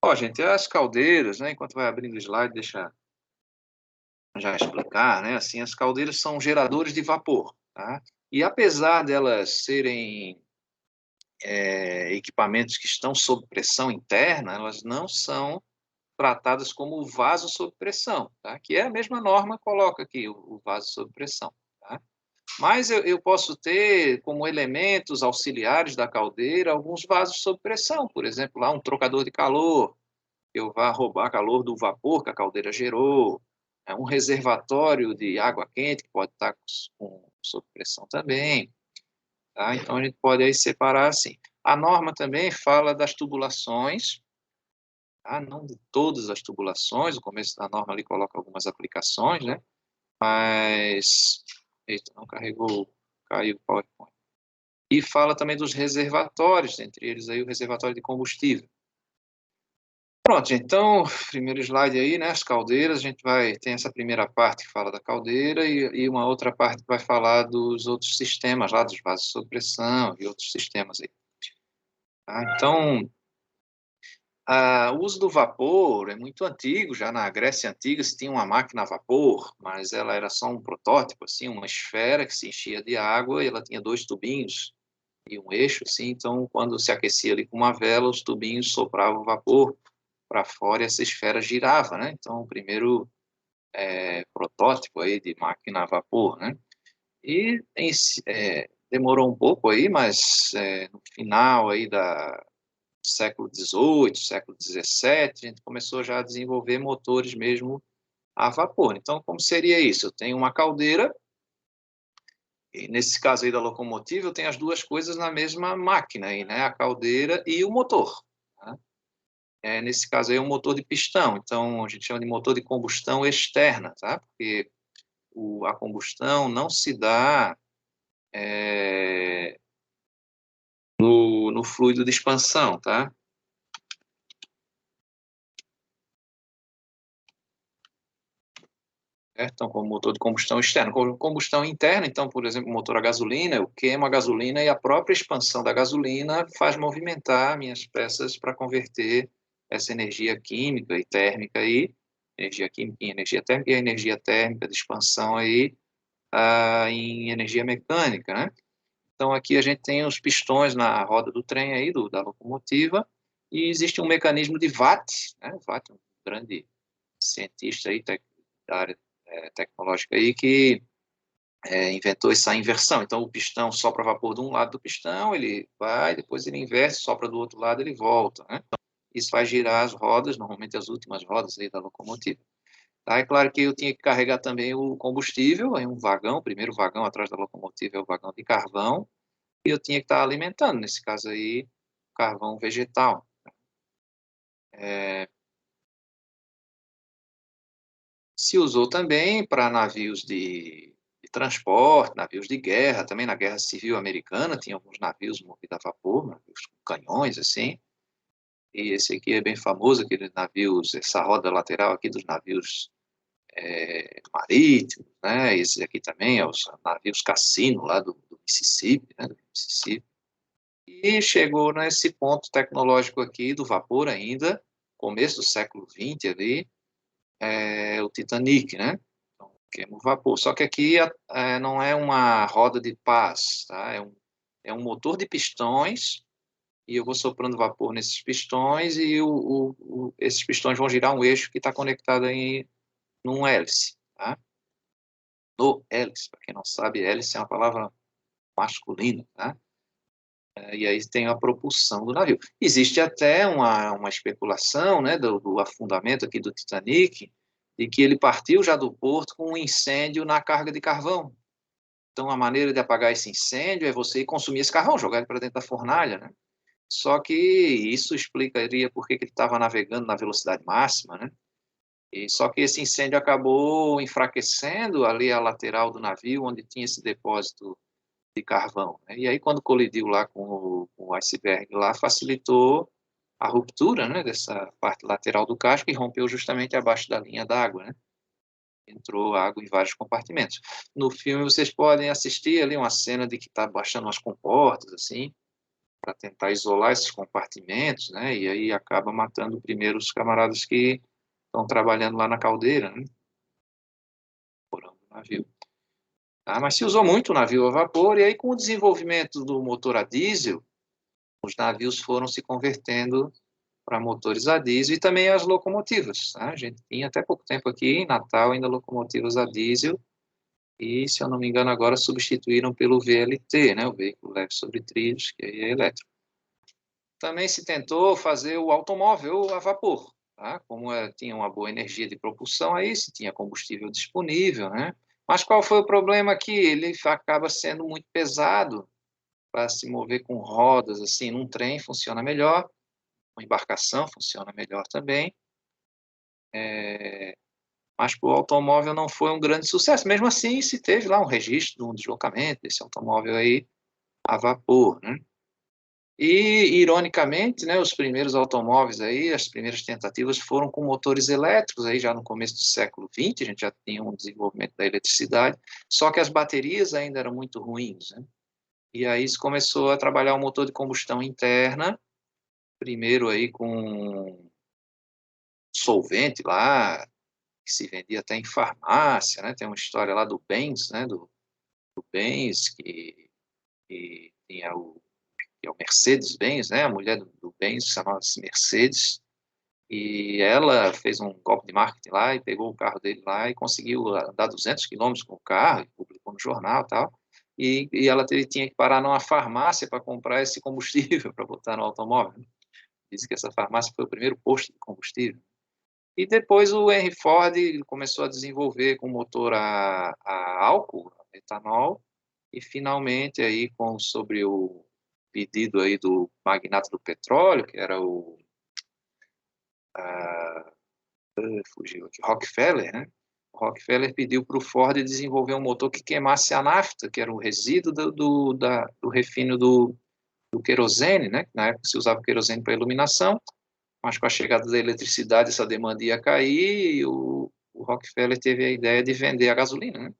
Ó, gente, as caldeiras, né, enquanto vai abrindo o slide, deixa já explicar, né, assim, as caldeiras são geradores de vapor, tá? E apesar delas serem equipamentos que estão sob pressão interna, elas não são tratadas como vaso sob pressão, tá? Que é a mesma norma que coloca aqui, o vaso sob pressão, tá? Mas eu posso ter como elementos auxiliares da caldeira alguns vasos sob pressão, por exemplo, lá um trocador de calor, eu vá roubar calor do vapor que a caldeira gerou, um reservatório de água quente, que pode estar sob pressão também, tá? Então, a gente pode aí separar assim. A norma também fala das tubulações, tá? Não de todas as tubulações, o começo da norma ali coloca algumas aplicações, né? Mas, eita, não carregou, caiu o PowerPoint. E fala também dos reservatórios, entre eles aí o reservatório de combustível. Pronto, gente, então, primeiro slide aí, né, as caldeiras, a gente tem essa primeira parte que fala da caldeira e uma outra parte que vai falar dos outros sistemas lá, dos vasos sob pressão e outros sistemas aí. Tá? Então, o uso do vapor é muito antigo, já na Grécia Antiga se tinha uma máquina a vapor, mas ela era só um protótipo, assim, uma esfera que se enchia de água e ela tinha dois tubinhos e um eixo, assim, então quando se aquecia ali com uma vela, os tubinhos sopravam vapor para fora e essa esfera girava, né? Então, o primeiro protótipo aí de máquina a vapor, né? E demorou um pouco aí, mas no final aí da século XVIII, século XVII, a gente começou já a desenvolver motores mesmo a vapor. Então, como seria isso? Eu tenho uma caldeira, e nesse caso aí da locomotiva, eu tenho as duas coisas na mesma máquina, aí, né? A caldeira e o motor. Né? Nesse caso aí é um motor de pistão, então a gente chama de motor de combustão externa, tá? Porque a combustão não se dá no fluido de expansão, tá? Então, como motor de combustão externa. Combustão interna, então, por exemplo, motor a gasolina, eu queimo a gasolina e a própria expansão da gasolina faz movimentar minhas peças para converter essa energia química e térmica aí, energia química em energia térmica e a energia térmica de expansão aí em energia mecânica, né? Então, aqui a gente tem os pistões na roda do trem aí, da locomotiva, e existe um mecanismo de Watt, né? Watt, um grande cientista aí da área tecnológica aí, que inventou essa inversão. Então, o pistão sopra vapor de um lado do pistão, ele vai, depois ele inverte, sopra do outro lado, ele volta, né? Então, isso vai girar as rodas, normalmente as últimas rodas aí da locomotiva. Tá? É claro que eu tinha que carregar também o combustível, em um vagão, o primeiro vagão atrás da locomotiva é o vagão de carvão, e eu tinha que estar alimentando, nesse caso aí, carvão vegetal. Se usou também para navios de transporte, navios de guerra, também na Guerra Civil Americana tinha alguns navios movidos a vapor, navios com canhões, assim, e esse aqui é bem famoso, aqueles navios, essa roda lateral aqui dos navios marítimos, né, esse aqui também é os navios cassino lá do Mississippi, né, do Mississippi, e chegou nesse ponto tecnológico aqui do vapor ainda, começo do século XX ali, o Titanic, né? Então, queima o vapor. Só que aqui não é uma roda de paz, tá? É um motor de pistões e eu vou soprando vapor nesses pistões e esses pistões vão girar um eixo que está conectado aí num hélice, tá? No hélice, para quem não sabe, hélice é uma palavra masculina, tá? E aí tem a propulsão do navio. Existe até uma especulação, né, do afundamento aqui do Titanic, de que ele partiu já do porto com um incêndio na carga de carvão. Então, a maneira de apagar esse incêndio é você consumir esse carvão, jogar ele para dentro da fornalha, né? Só que isso explicaria por que ele estava navegando na velocidade máxima, né? E só que esse incêndio acabou enfraquecendo ali a lateral do navio, onde tinha esse depósito de carvão. Né? E aí, quando colidiu lá com o iceberg, lá facilitou a ruptura, né, dessa parte lateral do casco e rompeu justamente abaixo da linha d'água, né? Entrou água em vários compartimentos. No filme, vocês podem assistir ali uma cena de que está baixando umas comportas, assim, para tentar isolar esses compartimentos, né? E aí acaba matando primeiro os camaradas que estão trabalhando lá na caldeira, né? Furando o navio. Tá? Mas se usou muito o navio a vapor, e aí com o desenvolvimento do motor a diesel, os navios foram se convertendo para motores a diesel e também as locomotivas. Tá? A gente tinha até pouco tempo aqui em Natal ainda locomotivas a diesel, e, se eu não me engano, agora substituíram pelo VLT, né, o veículo leve sobre trilhos, que aí é elétrico. Também se tentou fazer o automóvel a vapor, tá? Como tinha uma boa energia de propulsão aí, se tinha combustível disponível, né? Mas qual foi o problema aqui? Ele acaba sendo muito pesado para se mover com rodas, assim, num trem funciona melhor, uma embarcação funciona melhor também, mas para o automóvel não foi um grande sucesso. Mesmo assim, se teve lá um registro de um deslocamento desse automóvel aí a vapor, né? E, ironicamente, né, os primeiros automóveis aí, as primeiras tentativas foram com motores elétricos, aí já no começo do século XX, a gente já tinha um desenvolvimento da eletricidade, só que as baterias ainda eram muito ruins, né? E aí se começou a trabalhar o motor de combustão interna, primeiro aí com solvente lá, que se vendia até em farmácia, né? Tem uma história lá do Benz, né? Do Benz, que tinha que é o Mercedes-Benz, né? A mulher do Benz chamava-se Mercedes, e ela fez um golpe de marketing lá e pegou o carro dele lá e conseguiu andar 200 quilômetros com o carro, publicou no jornal e tal, e ela tinha que parar numa farmácia para comprar esse combustível para botar no automóvel. Diz que essa farmácia foi o primeiro posto de combustível. E depois o Henry Ford começou a desenvolver com motor a álcool, a etanol, e finalmente aí sobre o pedido aí do magnata do petróleo, que era o fugiu aqui, Rockefeller, né? O Rockefeller pediu para o Ford desenvolver um motor que queimasse a nafta, que era o resíduo do refino do querosene, né? Na época se usava o querosene para iluminação, mas com a chegada da eletricidade essa demanda ia cair e o Rockefeller teve a ideia de vender a gasolina, né?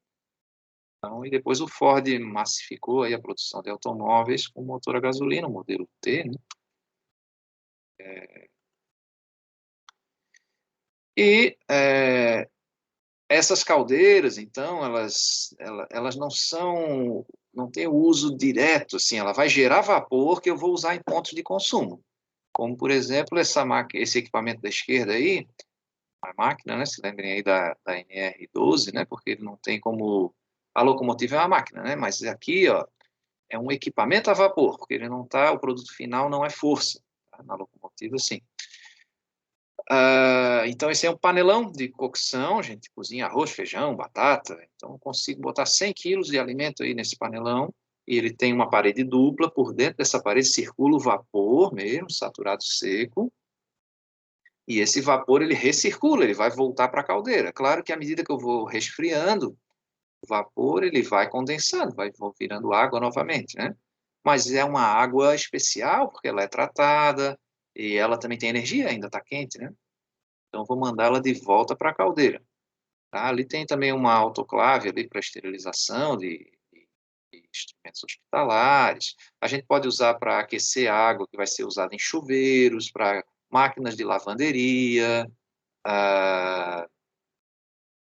Então, e depois o Ford massificou aí a produção de automóveis com motor a gasolina, o modelo T, né? E essas caldeiras, então, elas não têm o uso direto, assim, ela vai gerar vapor que eu vou usar em pontos de consumo. Como, por exemplo, esse equipamento da esquerda aí, a máquina, né? Se lembrem aí da NR12, né? Porque ele não tem como... A locomotiva é uma máquina, né? Mas aqui, ó, é um equipamento a vapor, porque ele não está, o produto final não é força. Tá? Na locomotiva, sim. Então, esse é um panelão de cocção, a gente cozinha arroz, feijão, batata, então eu consigo botar 100 quilos de alimento aí nesse panelão, e ele tem uma parede dupla, por dentro dessa parede circula o vapor mesmo, saturado seco, e esse vapor ele recircula, ele vai voltar para a caldeira. Claro que à medida que eu vou resfriando, o vapor ele vai condensando, vai virando água novamente, né? Mas é uma água especial, porque ela é tratada, e ela também tem energia, ainda está quente, né? Então, vou mandá-la de volta para a caldeira. Tá? Ali tem também uma autoclave ali para esterilização de instrumentos hospitalares. A gente pode usar para aquecer água, que vai ser usada em chuveiros, para máquinas de lavanderia,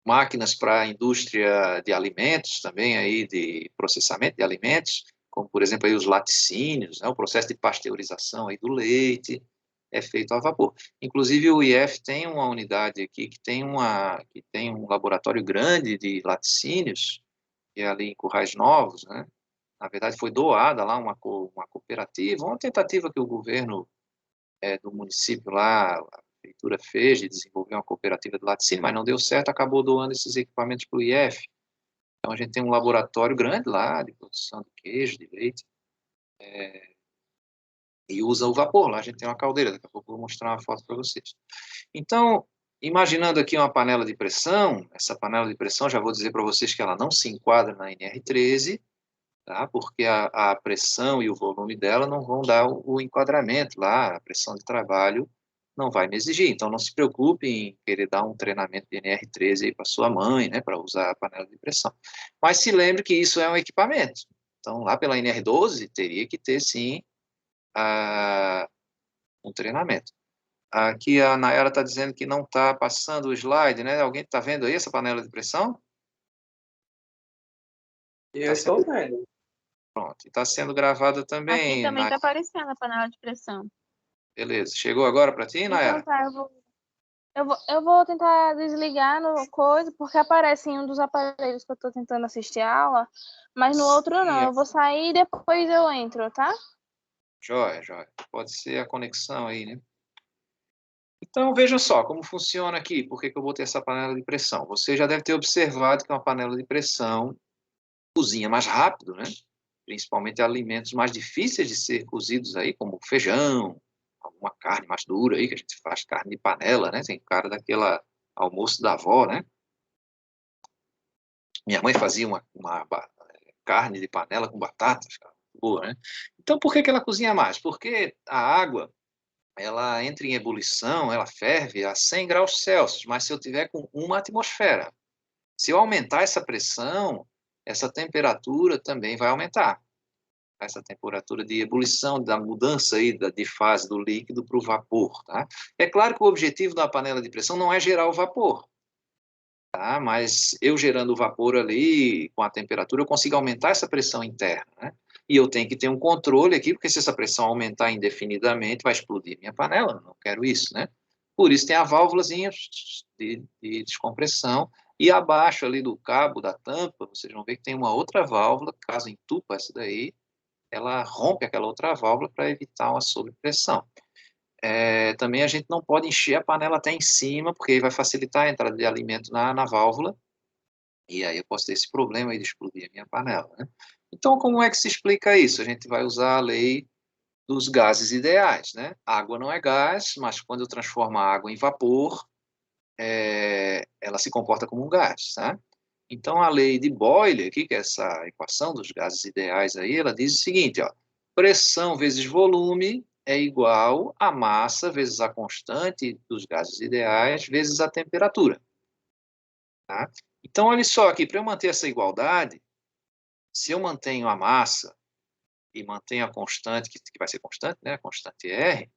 máquinas para a indústria de alimentos também, aí, de processamento de alimentos, como, por exemplo, aí os laticínios, né, o processo de pasteurização aí do leite, é feito a vapor. Inclusive, o IF tem uma unidade aqui que tem um laboratório grande de laticínios, que é ali em Currais Novos, né? Na verdade, foi doada lá uma cooperativa, uma tentativa que o governo do município lá, a prefeitura fez de desenvolver uma cooperativa de laticínio, mas não deu certo, acabou doando esses equipamentos para o IF. Então, a gente tem um laboratório grande lá de produção de queijo, de leite, e usa o vapor. Lá a gente tem uma caldeira, daqui a pouco eu vou mostrar uma foto para vocês. Então, imaginando aqui uma panela de pressão, essa panela de pressão, já vou dizer para vocês que ela não se enquadra na NR13, tá? Porque a pressão e o volume dela não vão dar o enquadramento lá, a pressão de trabalho não vai me exigir. Então, não se preocupe em querer dar um treinamento de NR13 aí para sua mãe, né, para usar a panela de pressão. Mas se lembre que isso é um equipamento. Então, lá pela NR12, teria que ter, sim, um treinamento. Aqui a Nayara está dizendo que não está passando o slide, né? Alguém está vendo aí essa panela de pressão? Eu estou vendo. Pronto. Está sendo gravada Aqui também. também está aparecendo a panela de pressão. Beleza. Chegou agora para ti, Nayara? Então tá, eu vou tentar desligar no coisa, porque aparece em um dos aparelhos que eu estou tentando assistir a aula, mas no outro não. Eu vou sair e depois eu entro, tá? Joia, joia. Pode ser a conexão aí, né? Então, veja só como funciona aqui. Por que que eu botei essa panela de pressão? Você já deve ter observado que uma panela de pressão cozinha mais rápido, né? Principalmente alimentos mais difíceis de ser cozidos aí, como feijão, alguma carne mais dura aí, que a gente faz carne de panela, né? Tem cara daquela almoço da avó, né? Minha mãe fazia uma carne de panela com batatas, cara, boa, né? Então, por que que ela cozinha mais? Porque a água, ela entra em ebulição, ela ferve a 100 graus Celsius, mas se eu tiver com uma atmosfera, se eu aumentar essa pressão, essa temperatura também vai aumentar. Essa temperatura de ebulição, da mudança aí de fase do líquido para o vapor, tá? É claro que o objetivo da panela de pressão não é gerar o vapor, tá? Mas eu gerando o vapor ali, com a temperatura, eu consigo aumentar essa pressão interna, né? E eu tenho que ter um controle aqui, porque se essa pressão aumentar indefinidamente, vai explodir minha panela, não quero isso, né? Por isso tem a válvulazinha de descompressão, e abaixo ali do cabo da tampa, vocês vão ver que tem uma outra válvula, caso entupa essa daí, ela rompe aquela outra válvula para evitar uma sobrepressão. Também a gente não pode encher a panela até em cima, porque aí vai facilitar a entrada de alimento na válvula, e aí eu posso ter esse problema aí de explodir a minha panela, né? Então, como é que se explica isso? A gente vai usar a lei dos gases ideais, né? Água não é gás, mas quando eu transformo a água em vapor, ela se comporta como um gás, tá? Então, a lei de Boyle, aqui, que é essa equação dos gases ideais aí, ela diz o seguinte, ó, pressão vezes volume é igual a massa vezes a constante dos gases ideais vezes a temperatura, tá? Então, olha só aqui, para eu manter essa igualdade, se eu mantenho a massa e mantenho a constante, que vai ser constante, né, a constante R,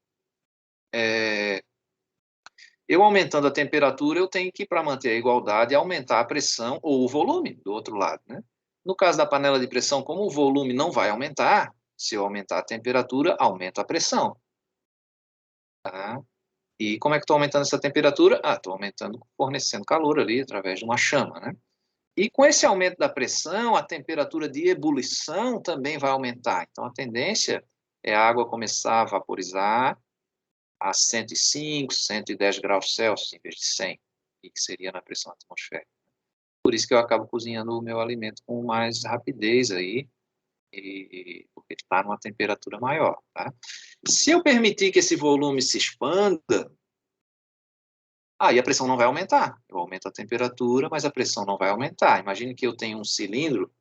eu aumentando a temperatura, eu tenho que, para manter a igualdade, aumentar a pressão ou o volume do outro lado, né? No caso da panela de pressão, como o volume não vai aumentar, se eu aumentar a temperatura, aumento a pressão, tá? E como é que estou aumentando essa temperatura? Estou aumentando, fornecendo calor ali através de uma chama, né? E com esse aumento da pressão, a temperatura de ebulição também vai aumentar. Então, a tendência é a água começar a vaporizar a 105, 110 graus Celsius, em vez de 100, que seria na pressão atmosférica. Por isso que eu acabo cozinhando o meu alimento com mais rapidez aí, porque está numa temperatura maior, tá? Se eu permitir que esse volume se expanda, aí a pressão não vai aumentar. Eu aumento a temperatura, mas a pressão não vai aumentar. Imagine que eu tenho um cilindro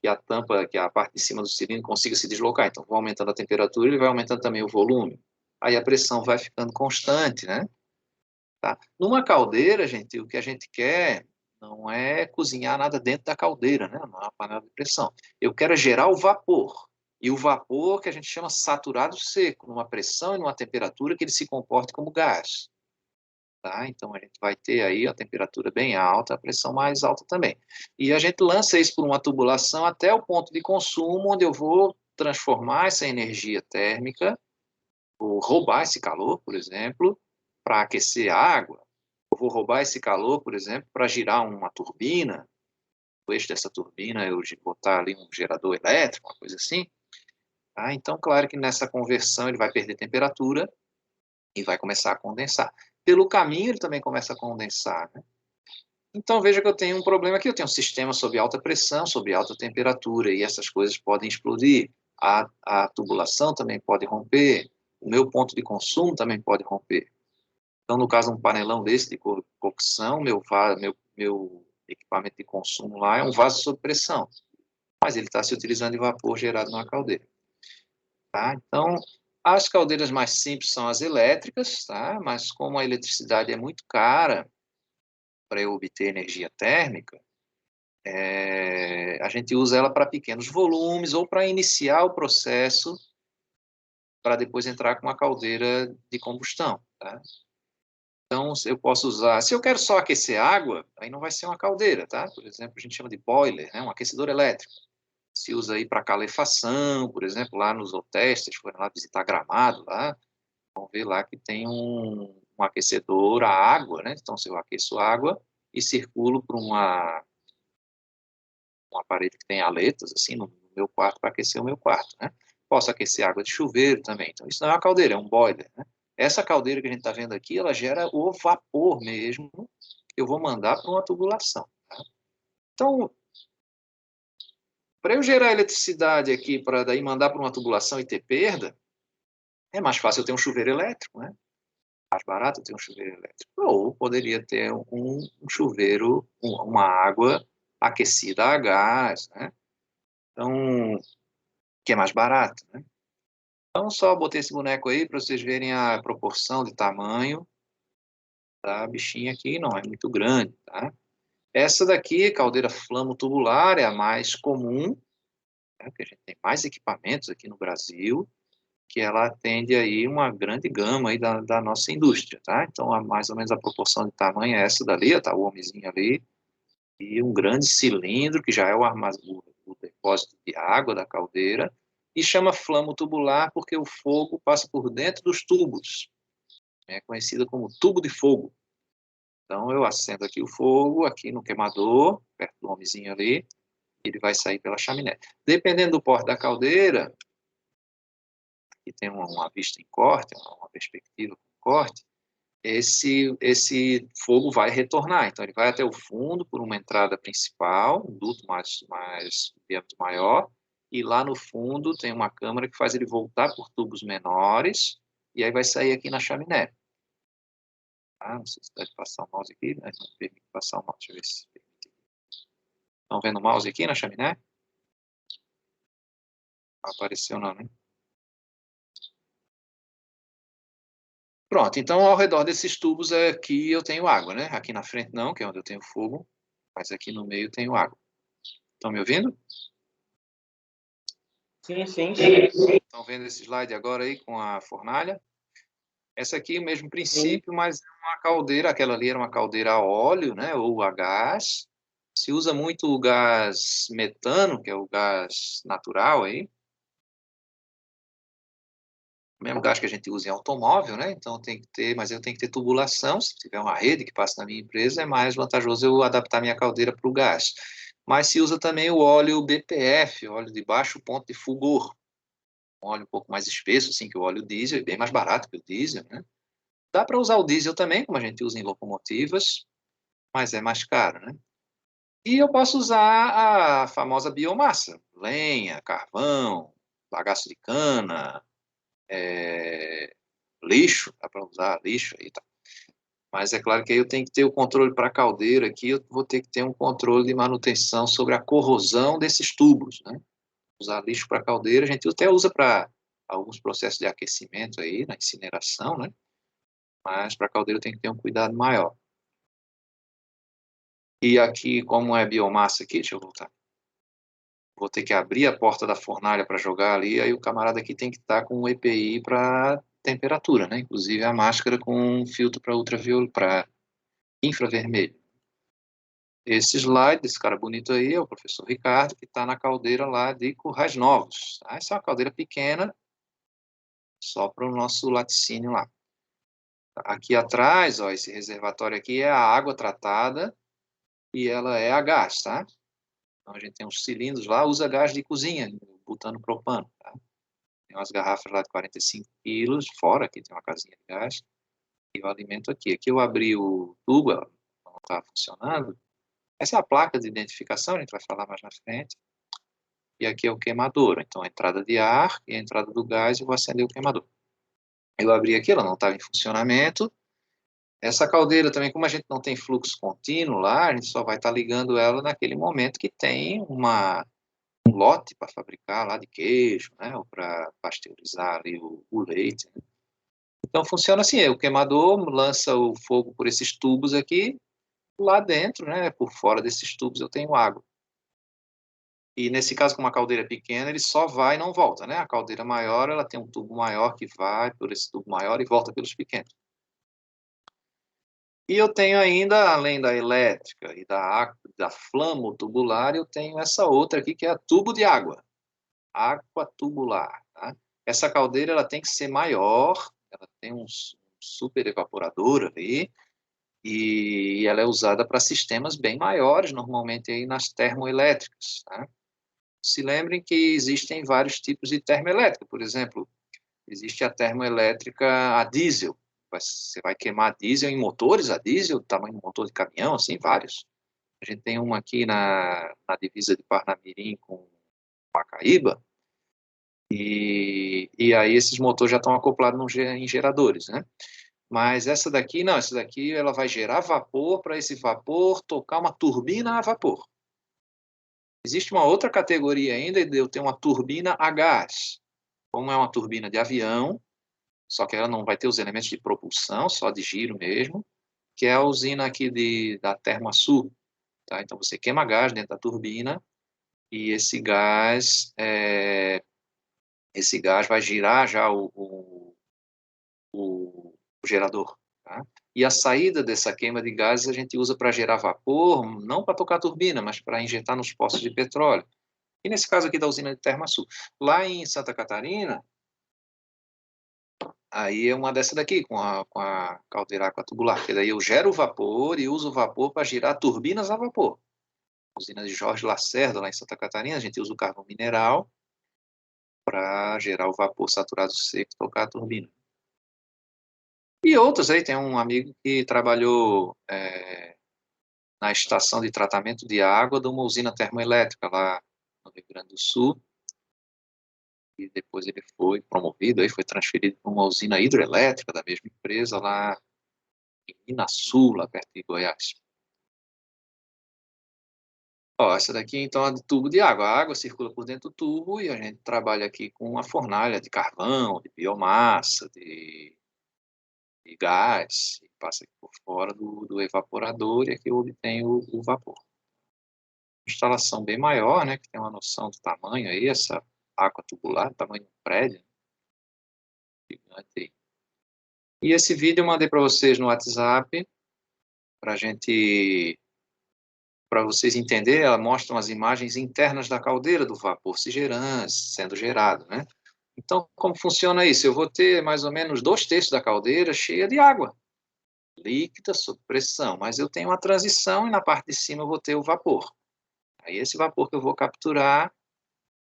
que a tampa, que a parte de cima do cilindro consiga se deslocar. Então, vou aumentando a temperatura, ele vai aumentando também o volume. Aí a pressão vai ficando constante, né? Tá? Numa caldeira, gente, o que a gente quer não é cozinhar nada dentro da caldeira, né? Numa panela de pressão. Eu quero gerar o vapor. E o vapor que a gente chama saturado seco, numa pressão e numa temperatura que ele se comporte como gás. Tá? Então, a gente vai ter aí a temperatura bem alta, a pressão mais alta também. E a gente lança isso por uma tubulação até o ponto de consumo, onde eu vou transformar essa energia térmica, ou roubar esse calor, por exemplo, para aquecer a água. Eu vou roubar esse calor, por exemplo, para girar uma turbina. O eixo dessa turbina eu botar ali um gerador elétrico, uma coisa assim. Tá? Então, claro que nessa conversão ele vai perder temperatura e vai começar a condensar. Pelo caminho ele também começa a condensar, né? Então veja que eu tenho um problema aqui, eu tenho um sistema sob alta pressão, sob alta temperatura, e essas coisas podem explodir. A tubulação também pode romper, o meu ponto de consumo também pode romper. Então, no caso, um panelão desse de cocção, meu equipamento de consumo lá é um vaso sob pressão, mas ele está se utilizando de vapor gerado numa caldeira. Tá? Então, as caldeiras mais simples são as elétricas, tá? Mas como a eletricidade é muito cara para eu obter energia térmica, a gente usa ela para pequenos volumes ou para iniciar o processo para depois entrar com uma caldeira de combustão, tá? Então, eu posso usar... Se eu quero só aquecer água, aí não vai ser uma caldeira, tá? Por exemplo, a gente chama de boiler, né? Um aquecedor elétrico. Se usa aí para calefação, por exemplo, lá nos hotéis, vocês foram lá visitar Gramado, lá, vão ver lá que tem um aquecedor a água, né? Então, se eu aqueço água e circulo por um aparelho que tem aletas, assim, no meu quarto, para aquecer o meu quarto, né? Posso aquecer água de chuveiro também. Então, isso não é uma caldeira, é um boiler, né? Essa caldeira que a gente está vendo aqui, ela gera o vapor mesmo, que eu vou mandar para uma tubulação, tá? Então, para eu gerar eletricidade aqui, para daí mandar para uma tubulação e ter perda, é mais fácil eu ter um chuveiro elétrico, né? Mais barato eu ter um chuveiro elétrico. Ou poderia ter um chuveiro, uma água aquecida a gás, né? Então, que é mais barato, né? Então, só botei esse boneco aí para vocês verem a proporção de tamanho da bichinha aqui, não é muito grande, tá? Essa daqui, caldeira flamo-tubular, é a mais comum, né? Porque a gente tem mais equipamentos aqui no Brasil, que ela atende aí uma grande gama aí da nossa indústria, tá? Então, mais ou menos a proporção de tamanho é essa dali, tá? O homenzinho ali, e um grande cilindro, que já é o depósito de água da caldeira, e chama flamo tubular porque o fogo passa por dentro dos tubos. É conhecida como tubo de fogo. Então, eu acendo aqui o fogo, aqui no queimador, perto do homenzinho ali, e ele vai sair pela chaminé. Dependendo do porte da caldeira, que tem uma vista em corte, uma perspectiva com corte, esse fogo vai retornar. Então, ele vai até o fundo por uma entrada principal, um duto mais diâmetro maior, e lá no fundo tem uma câmara que faz ele voltar por tubos menores, e aí vai sair aqui na chaminé. Ah, não sei se deve passar o mouse aqui, mas não permite passar o mouse. Deixa eu ver se permite. Estão vendo o mouse aqui na chaminé? Não apareceu não, né? Pronto, então ao redor desses tubos aqui eu tenho água, né? Aqui na frente não, que é onde eu tenho fogo, mas aqui no meio tenho água. Estão me ouvindo? Sim, sim. Estão vendo esse slide agora aí com a fornalha? Essa aqui é o mesmo princípio, Sim. mas é uma caldeira, aquela ali era uma caldeira a óleo, né? Ou a gás. Se usa muito o gás metano, que é o gás natural aí. O mesmo gás que a gente usa em automóvel, né? Então tem que ter, mas eu tenho que ter tubulação. Se tiver uma rede que passa na minha empresa, é mais vantajoso eu adaptar minha caldeira para o gás. Mas se usa também o óleo BPF, óleo de baixo ponto de fulgor. Um óleo um pouco mais espesso, assim, que o óleo diesel, é bem mais barato que o diesel, né? Dá para usar o diesel também, como a gente usa em locomotivas, mas é mais caro, né? E eu posso usar a famosa biomassa, lenha, carvão, bagaço de cana, lixo, dá para usar lixo aí, tá? Mas é claro que aí eu tenho que ter o controle para a caldeira aqui, eu vou ter que ter um controle de manutenção sobre a corrosão desses tubos, né? Usar lixo para caldeira, a gente até usa para alguns processos de aquecimento aí, na incineração, né? Mas para caldeira tem que ter um cuidado maior. E aqui, como é biomassa aqui, deixa eu voltar. Vou ter que abrir a porta da fornalha para jogar ali, aí o camarada aqui tem que estar com um EPI para temperatura, né? Inclusive a máscara com um filtro para ultravioleta, para infravermelho. Esse slide desse cara bonito aí é o professor Ricardo, que está na caldeira lá de Currais Novos. Tá? Essa é uma caldeira pequena, só para o nosso laticínio lá. Aqui atrás, ó, esse reservatório aqui é a água tratada e ela é a gás, tá? Então a gente tem uns cilindros lá, usa gás de cozinha, butano propano, tá? Tem umas garrafas lá de 45 quilos, fora aqui tem uma casinha de gás, e o alimento aqui. Aqui eu abri o tubo, ela não está funcionando. Essa é a placa de identificação, a gente vai falar mais na frente. E aqui é o queimador, então a entrada de ar e a entrada do gás, eu vou acender o queimador. Eu abri aqui, ela não estava em funcionamento. Essa caldeira também, como a gente não tem fluxo contínuo lá, a gente só vai estar ligando ela naquele momento que tem um lote para fabricar lá de queijo, né, ou para pasteurizar ali o leite, né? Então funciona assim, o queimador lança o fogo por esses tubos aqui, lá dentro, né, por fora desses tubos eu tenho água. E nesse caso, com uma caldeira pequena, ele só vai e não volta, né? A caldeira maior, ela tem um tubo maior que vai por esse tubo maior e volta pelos pequenos. E eu tenho ainda, além da elétrica e da flamo-tubular, eu tenho essa outra aqui, que é a tubo de água. Água tubular, tá? Essa caldeira, ela tem que ser maior, ela tem um super evaporador ali, e ela é usada para sistemas bem maiores, normalmente aí nas termoelétricas, tá? Se lembrem que existem vários tipos de termoelétrica. Por exemplo, existe a termoelétrica a diesel. Você vai queimar diesel em motores a diesel, tamanho de motor de caminhão, assim, vários. A gente tem uma aqui na divisa de Parnamirim com Macaíba, e aí esses motores já estão acoplados em geradores, né? Mas essa daqui, não, essa daqui ela vai gerar vapor, para esse vapor tocar uma turbina a vapor. Existe uma outra categoria ainda, eu tenho uma turbina a gás. Como é uma turbina de avião, só que ela não vai ter os elementos de propulsão, só de giro mesmo, que é a usina aqui da Termoaçu. Tá? Então, você queima gás dentro da turbina e esse gás vai girar já o gerador. Tá? E a saída dessa queima de gases a gente usa para gerar vapor, não para tocar a turbina, mas para injetar nos poços de petróleo. E nesse caso aqui da usina de Termoaçu. Lá em Santa Catarina, aí é uma dessa daqui, com a caldeira aquatubular, que daí eu gero o vapor e uso o vapor para girar turbinas a vapor. Usina de Jorge Lacerda, lá em Santa Catarina, a gente usa o carvão mineral para gerar o vapor saturado seco e tocar a turbina. E outros aí, tem um amigo que trabalhou na estação de tratamento de água de uma usina termoelétrica lá no Rio Grande do Sul, e depois ele foi promovido, aí foi transferido para uma usina hidrelétrica da mesma empresa lá em Minasul, lá perto de Goiás. Ó, essa daqui então é de tubo de água. A água circula por dentro do tubo e a gente trabalha aqui com uma fornalha de carvão, de biomassa, de gás, e passa aqui por fora do evaporador e aqui eu obtenho o vapor. Instalação bem maior, né, que tem uma noção do tamanho aí, essa água tubular, tamanho de um prédio, gigante aí. E esse vídeo eu mandei para vocês no WhatsApp, para vocês entenderem, ela mostra umas imagens internas da caldeira do vapor se gerando, sendo gerado, né? Então, como funciona isso? Eu vou ter mais ou menos 2/3 da caldeira cheia de água, líquida, sob pressão, mas eu tenho uma transição e na parte de cima eu vou ter o vapor. Aí esse vapor que eu vou capturar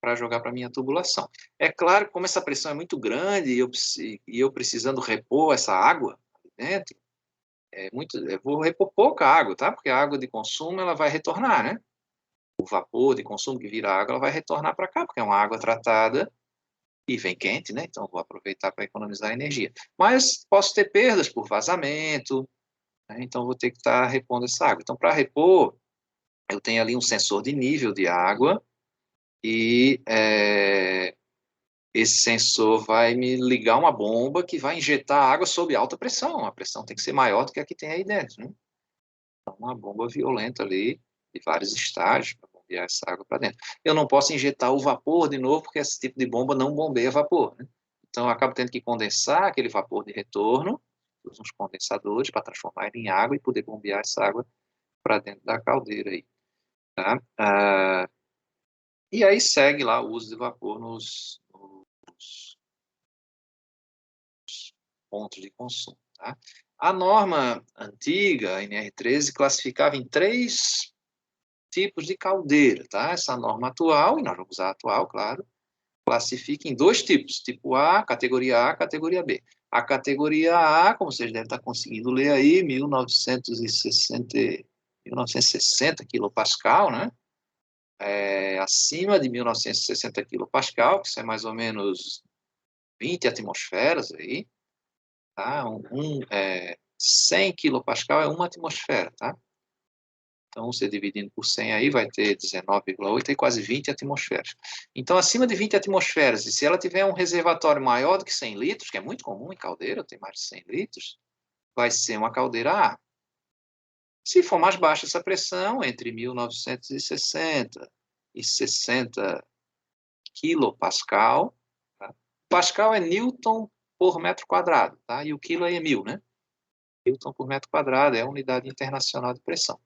para jogar para a minha tubulação. É claro que como essa pressão é muito grande e eu precisando repor essa água ali dentro, eu vou repor pouca água, tá? Porque a água de consumo ela vai retornar, né? O vapor de consumo que vira água, ela vai retornar para cá, porque é uma água tratada e vem quente, né? Então, vou aproveitar para economizar energia. Mas posso ter perdas por vazamento, né? Então, vou ter que estar repondo essa água. Então, para repor, eu tenho ali um sensor de nível de água e esse sensor vai me ligar uma bomba que vai injetar água sob alta pressão. A pressão tem que ser maior do que a que tem aí dentro, né? Então, uma bomba violenta ali, de vários estágios, para bombear essa água para dentro. Eu não posso injetar o vapor de novo, porque esse tipo de bomba não bombeia vapor, né? Então, eu acabo tendo que condensar aquele vapor de retorno, uso uns condensadores para transformar ele em água e poder bombear essa água para dentro da caldeira aí, tá? E aí segue lá o uso de vapor nos pontos de consumo, tá? A norma antiga, a NR13, classificava em 3 tipos de caldeira, tá? Essa norma atual, e nós vamos usar a atual, claro, classifica em 2 tipos, tipo A, categoria B. A categoria A, como vocês devem estar conseguindo ler aí, 1960 quilopascal, né? Acima de 1960 quilopascal, que isso é mais ou menos 20 atmosferas aí, tá? 100 quilopascal é 1 atmosfera, tá? Então, você dividindo por 100 aí, vai ter 19,8 e quase 20 atmosferas. Então, acima de 20 atmosferas, e se ela tiver um reservatório maior do que 100 litros, que é muito comum em caldeira, tem mais de 100 litros, vai ser uma caldeira A. Se for mais baixa essa pressão, entre 1960 460 quilopascal. Tá? Pascal é Newton por metro quadrado, tá? E o quilo aí é 1000, né? Newton por metro quadrado é a unidade internacional de pressão.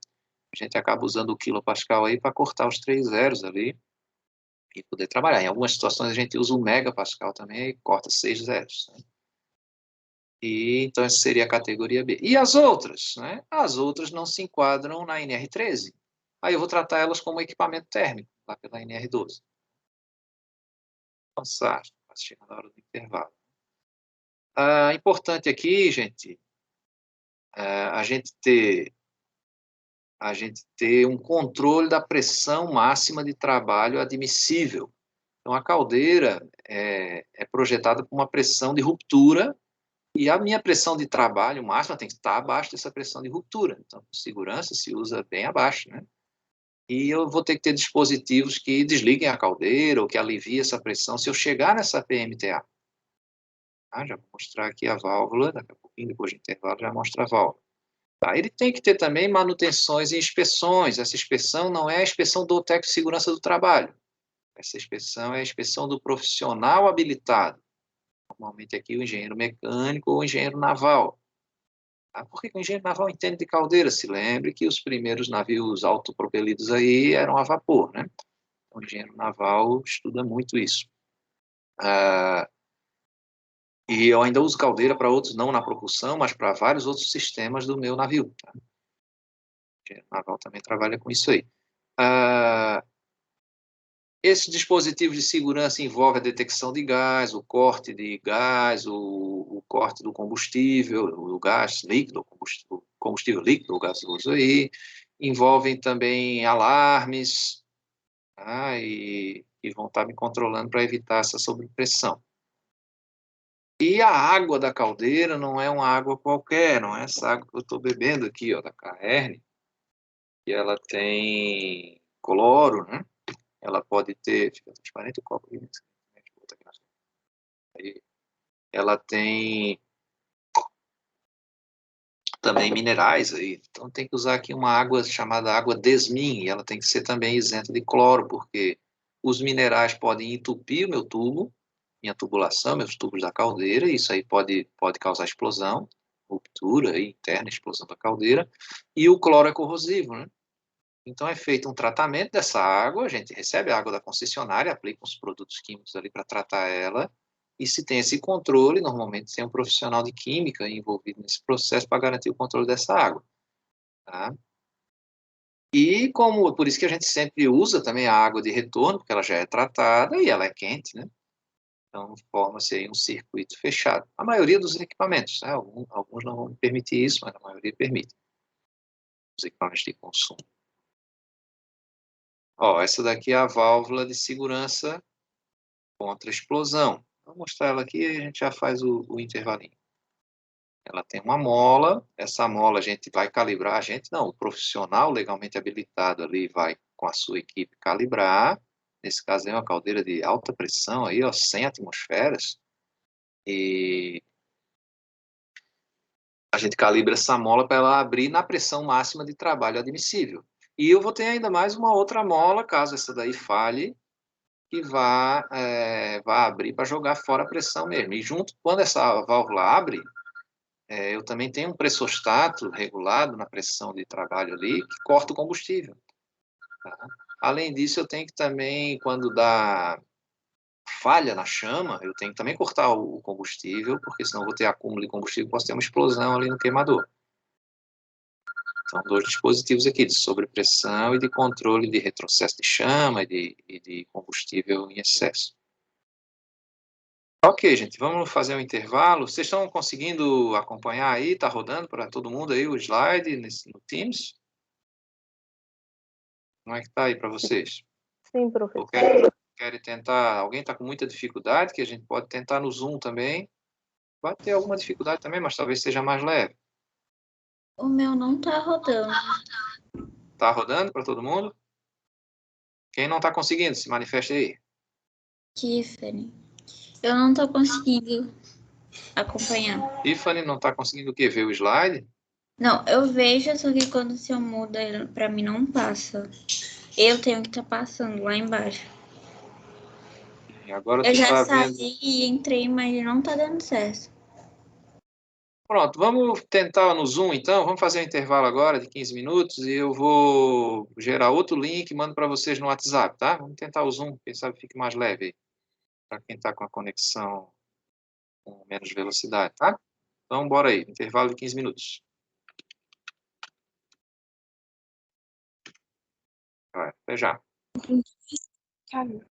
A gente acaba usando o quilopascal aí para cortar os 3 zeros ali e poder trabalhar. Em algumas situações a gente usa o megapascal também e corta 6 zeros. Né? E então essa seria a categoria B. E as outras, né? As outras não se enquadram na NR13. Aí eu vou tratar elas como equipamento térmico, lá pela NR12. Fantástico, chegando a hora do intervalo. Importante aqui, gente, a gente ter um controle da pressão máxima de trabalho admissível. Então, a caldeira é projetada com uma pressão de ruptura e a minha pressão de trabalho máxima tem que estar abaixo dessa pressão de ruptura. Então, com segurança, se usa bem abaixo, né? E eu vou ter que ter dispositivos que desliguem a caldeira ou que aliviem essa pressão se eu chegar nessa PMTA. Já vou mostrar aqui a válvula, daqui a pouquinho, depois do intervalo, já mostra a válvula. Ele tem que ter também manutenções e inspeções. Essa inspeção não é a inspeção do técnico de segurança do trabalho. Essa inspeção é a inspeção do profissional habilitado. Normalmente aqui o engenheiro mecânico ou o engenheiro naval. Por que o engenheiro naval entende de caldeira? Se lembre que os primeiros navios autopropelidos aí eram a vapor, né? Então, o engenheiro naval estuda muito isso. E eu ainda uso caldeira para outros, não na propulsão, mas para vários outros sistemas do meu navio. Tá? O engenheiro naval também trabalha com isso aí. Esse dispositivo de segurança envolve a detecção de gás, o corte de gás, o corte do combustível, o gás líquido, o combustível líquido, o gasoso aí. Envolvem também alarmes, e vão estar me controlando para evitar essa sobrepressão. E a água da caldeira não é uma água qualquer, não é essa água que eu estou bebendo aqui, ó, da Caerne, que ela tem cloro, né? Ela pode ter, fica transparente o copo aqui, ela tem também minerais aí, então tem que usar aqui uma água chamada água Desmin, e ela tem que ser também isenta de cloro, porque os minerais podem entupir o meu tubo, minha tubulação, meus tubos da caldeira, e isso aí pode causar explosão, ruptura aí, interna, explosão da caldeira, e o cloro é corrosivo, né? Então é feito um tratamento dessa água, a gente recebe a água da concessionária, aplica uns produtos químicos ali para tratar ela, e se tem esse controle, normalmente tem um profissional de química envolvido nesse processo para garantir o controle dessa água. Tá? E por isso que a gente sempre usa também a água de retorno, porque ela já é tratada e ela é quente, né? Então forma-se aí um circuito fechado. A maioria dos equipamentos, né? Alguns não vão permitir isso, mas a maioria permite. Os equipamentos de consumo. Essa daqui é a válvula de segurança contra explosão. Vou mostrar ela aqui e a gente já faz o intervalinho. Ela tem uma mola, essa mola a gente vai calibrar, o profissional legalmente habilitado ali vai com a sua equipe calibrar. Nesse caso é uma caldeira de alta pressão aí, 100 atmosferas. E a gente calibra essa mola para ela abrir na pressão máxima de trabalho admissível. E eu vou ter ainda mais uma outra mola, caso essa daí falhe, que vá abrir para jogar fora a pressão mesmo. E junto, quando essa válvula abre, eu também tenho um pressostato regulado na pressão de trabalho ali, que corta o combustível. Tá? Além disso, eu tenho que também, quando dá falha na chama, eu tenho que também cortar o combustível, porque senão eu vou ter acúmulo de combustível, posso ter uma explosão ali no queimador. São 2 dispositivos aqui, de sobrepressão e de controle de retrocesso de chama e de combustível em excesso. Ok, gente, vamos fazer um intervalo. Vocês estão conseguindo acompanhar aí? Está rodando para todo mundo aí o slide no Teams? Como é que está aí para vocês? Sim, professor. Ou querem tentar? Alguém está com muita dificuldade, que a gente pode tentar no Zoom também. Vai ter alguma dificuldade também, mas talvez seja mais leve. O meu não está rodando. Está rodando para todo mundo? Quem não está conseguindo, se manifeste aí. Tiffany. Eu não estou conseguindo acompanhar. Tiffany não está conseguindo o quê? Ver o slide? Não, eu vejo, só que quando se eu mudo, para mim não passa. eu tenho que estar passando lá embaixo. E agora Eu tu já tá saí vendo... e entrei, mas não tá dando certo. Pronto, vamos tentar no Zoom, então. Vamos fazer um intervalo agora de 15 minutos e eu vou gerar outro link e mando para vocês no WhatsApp, tá? Vamos tentar o Zoom, quem sabe fique mais leve aí, para quem está com a conexão com menos velocidade, tá? Então, bora aí, intervalo de 15 minutos. Vai, até já. Cara.